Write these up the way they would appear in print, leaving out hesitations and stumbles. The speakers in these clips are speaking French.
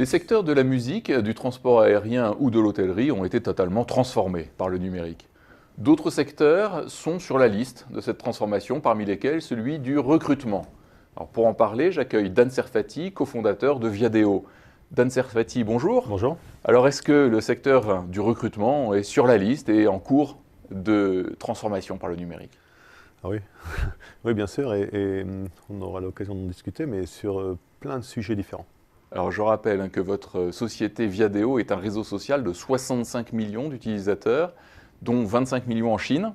Les secteurs de la musique, du transport aérien ou de l'hôtellerie ont été totalement transformés par le numérique. D'autres secteurs sont sur la liste de cette transformation, parmi lesquels celui du recrutement. Alors pour en parler, j'accueille Dan Serfati, cofondateur de Viadeo. Dan Serfati, bonjour. Bonjour. Alors est-ce que le secteur du recrutement est sur la liste et en cours de transformation par le numérique? Ah oui. Oui, bien sûr, et on aura l'occasion d'en discuter, mais sur plein de sujets différents. Alors je rappelle que votre société Viadeo est un réseau social de 65 millions d'utilisateurs, dont 25 millions en Chine,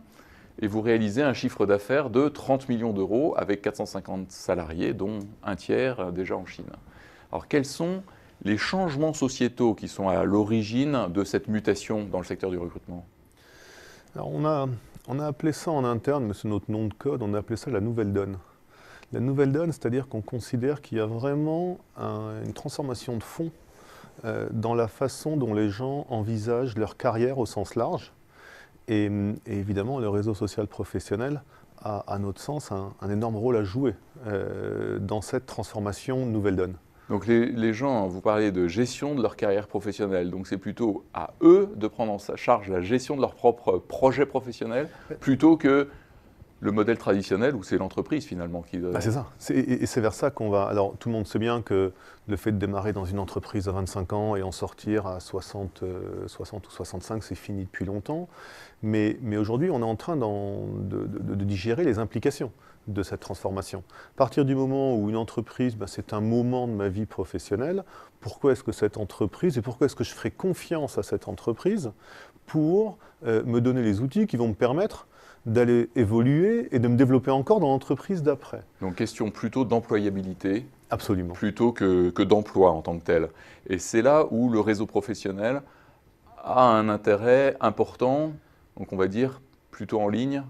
et vous réalisez un chiffre d'affaires de 30 millions d'euros avec 450 salariés, dont un tiers déjà en Chine. Alors quels sont les changements sociétaux qui sont à l'origine de cette mutation dans le secteur du recrutement? Alors on a appelé ça en interne, mais c'est notre nom de code, on a appelé ça la nouvelle donne. La nouvelle donne, c'est-à-dire qu'on considère qu'il y a vraiment une transformation de fond dans la façon dont les gens envisagent leur carrière au sens large. Et évidemment, le réseau social professionnel a, à notre sens, un énorme rôle à jouer dans cette transformation nouvelle donne. Donc les gens, vous parlez de gestion de leur carrière professionnelle, donc c'est plutôt à eux de prendre en charge la gestion de leur propre projet professionnel, plutôt que le modèle traditionnel où c'est l'entreprise finalement qui doit... C'est ça, et c'est vers ça qu'on va. Alors tout le monde sait bien que le fait de démarrer dans une entreprise à 25 ans et en sortir à 60 ou 65, c'est fini depuis longtemps. Mais aujourd'hui, on est en train de digérer les implications de cette transformation. À partir du moment où une entreprise, c'est un moment de ma vie professionnelle, pourquoi est-ce que cette entreprise, et pourquoi est-ce que je ferai confiance à cette entreprise pour me donner les outils qui vont me permettre d'aller évoluer et de me développer encore dans l'entreprise d'après. Donc question plutôt d'employabilité. Absolument. Plutôt que d'emploi en tant que tel. Et c'est là où le réseau professionnel a un intérêt important, donc on va dire plutôt en ligne,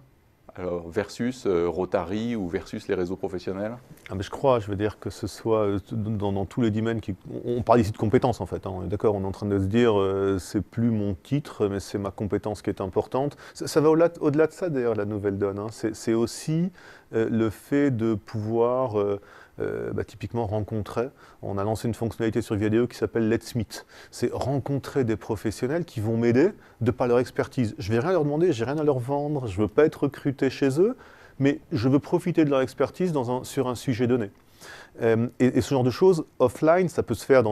alors versus Rotary ou versus les réseaux professionnels. Je crois, je veux dire que ce soit dans tous les domaines, on parle ici de compétences en fait, hein. D'accord, on est en train de se dire c'est plus mon titre, mais c'est ma compétence qui est importante. Ça va au-delà de ça d'ailleurs, la nouvelle donne, hein. C'est aussi le fait de pouvoir typiquement rencontrer. On a lancé une fonctionnalité sur Viadeo qui s'appelle Let's Meet. C'est rencontrer des professionnels qui vont m'aider de par leur expertise. Je ne vais rien leur demander, je n'ai rien à leur vendre, je ne veux pas être recruté chez eux, mais je veux profiter de leur expertise sur un sujet donné. Et ce genre de choses, offline, ça peut se faire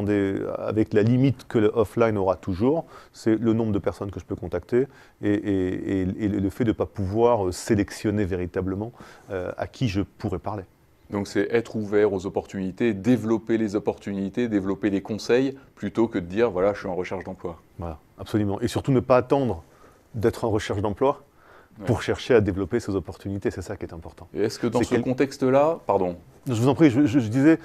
avec la limite que le offline aura toujours, c'est le nombre de personnes que je peux contacter et le fait de ne pas pouvoir sélectionner véritablement à qui je pourrais parler. Donc c'est être ouvert aux opportunités, développer les conseils, plutôt que de dire voilà, je suis en recherche d'emploi. Voilà, absolument. Et surtout ne pas attendre d'être en recherche d'emploi pour chercher à développer ces opportunités, c'est ça qui est important. Et est-ce que dans ce contexte-là, pardon. Je vous en prie, je disais,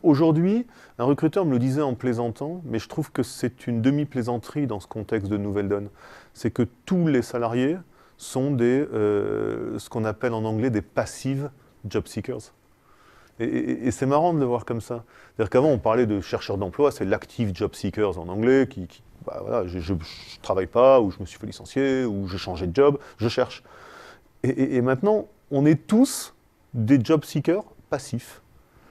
aujourd'hui, un recruteur me le disait en plaisantant, mais je trouve que c'est une demi-plaisanterie dans ce contexte de nouvelle donne. C'est que tous les salariés sont ce qu'on appelle en anglais des passive job seekers. Et c'est marrant de le voir comme ça. C'est-à-dire qu'avant, on parlait de chercheurs d'emploi, c'est l'active job seekers en anglais, voilà, je ne travaille pas, ou je me suis fait licencier, ou j'ai changé de job, je cherche. Et maintenant, on est tous des job seekers passifs.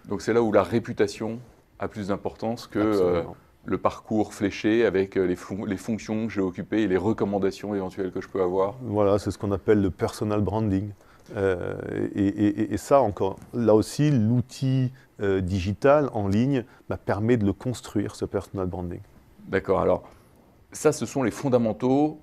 Donc c'est là où la réputation a plus d'importance que le parcours fléché avec les fonctions que j'ai occupées et les recommandations éventuelles que je peux avoir. Voilà, c'est ce qu'on appelle le personal branding. Et ça, encore, là aussi, l'outil digital en ligne permet de le construire, ce personal branding. D'accord, alors ça, ce sont les fondamentaux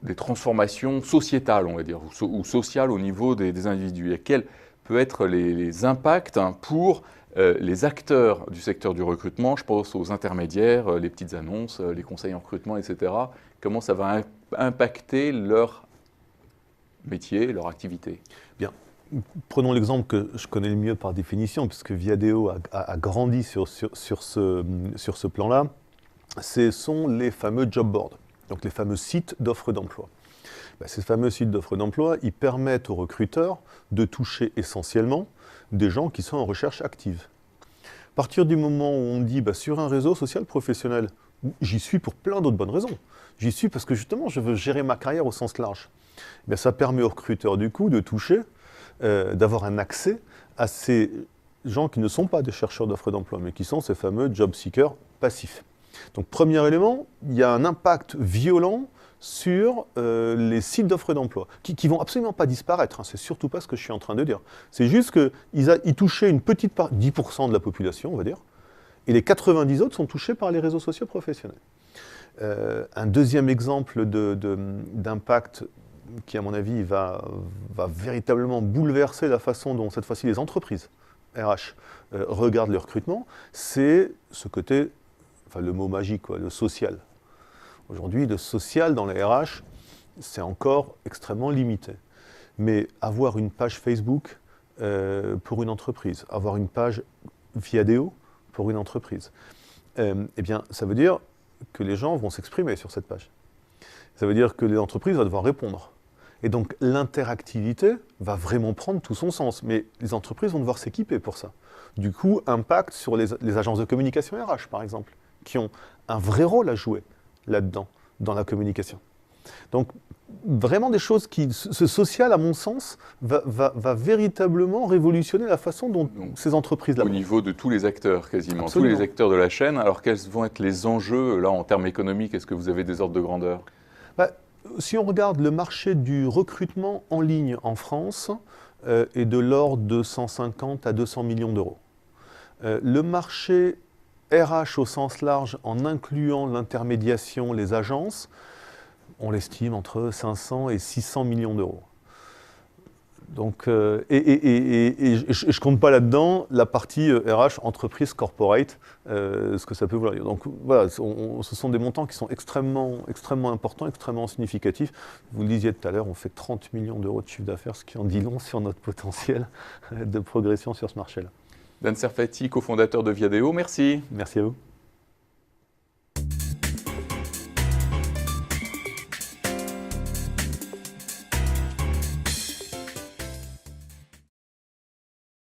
des transformations sociétales, on va dire, ou sociales au niveau des individus. Et quels peuvent être les impacts pour les acteurs du secteur du recrutement? Je pense aux intermédiaires, les petites annonces, les conseils en recrutement, etc. Comment ça va impacter leur métier, leur activité? Bien. Prenons l'exemple que je connais le mieux par définition, puisque Viadeo a grandi sur ce plan-là. Ce sont les fameux job boards, donc les fameux sites d'offres d'emploi. Ces fameux sites d'offres d'emploi, ils permettent aux recruteurs de toucher essentiellement des gens qui sont en recherche active. À partir du moment où on dit sur un réseau social professionnel, j'y suis pour plein d'autres bonnes raisons. J'y suis parce que justement, je veux gérer ma carrière au sens large. Ça permet aux recruteurs du coup de toucher, d'avoir un accès à ces gens qui ne sont pas des chercheurs d'offres d'emploi, mais qui sont ces fameux job seekers passifs. Donc, premier élément, il y a un impact violent sur les sites d'offres d'emploi, qui vont absolument pas disparaître, hein, c'est surtout pas ce que je suis en train de dire. C'est juste qu'ils touchaient une petite part, 10% de la population, on va dire, et les 90 autres sont touchés par les réseaux sociaux professionnels. Un deuxième exemple d'impact qui, à mon avis, va véritablement bouleverser la façon dont, cette fois-ci, les entreprises RH regardent le recrutement, c'est ce côté, enfin le mot magique, quoi, le social. Aujourd'hui, le social dans les RH, c'est encore extrêmement limité. Mais avoir une page Facebook pour une entreprise, avoir une page Viadeo pour une entreprise, eh bien, ça veut dire que les gens vont s'exprimer sur cette page. Ça veut dire que l'entreprise va devoir répondre. Et donc, l'interactivité va vraiment prendre tout son sens. Mais les entreprises vont devoir s'équiper pour ça. Du coup, impact sur les agences de communication RH, par exemple, qui ont un vrai rôle à jouer là-dedans, dans la communication. Donc, vraiment des choses qui... Ce social, à mon sens, va véritablement révolutionner la façon dont ces entreprises-là... Au niveau de tous les acteurs, quasiment, Absolument. tous les acteurs de la chaîne. Alors, quels vont être les enjeux, là, en termes économiques? Est-ce que vous avez des ordres de grandeur? Si on regarde le marché du recrutement en ligne en France, est de l'ordre de 150 à 200 millions d'euros. Le marché RH au sens large, en incluant l'intermédiation, les agences, on l'estime entre 500 et 600 millions d'euros. Donc, et je ne compte pas là-dedans la partie RH, entreprise, corporate, ce que ça peut vouloir dire. Donc voilà, ce sont des montants qui sont extrêmement importants, extrêmement significatifs. Vous le disiez tout à l'heure, on fait 30 millions d'euros de chiffre d'affaires, ce qui en dit long sur notre potentiel de progression sur ce marché-là. Dan Serfati, cofondateur de Viadeo, merci. Merci à vous.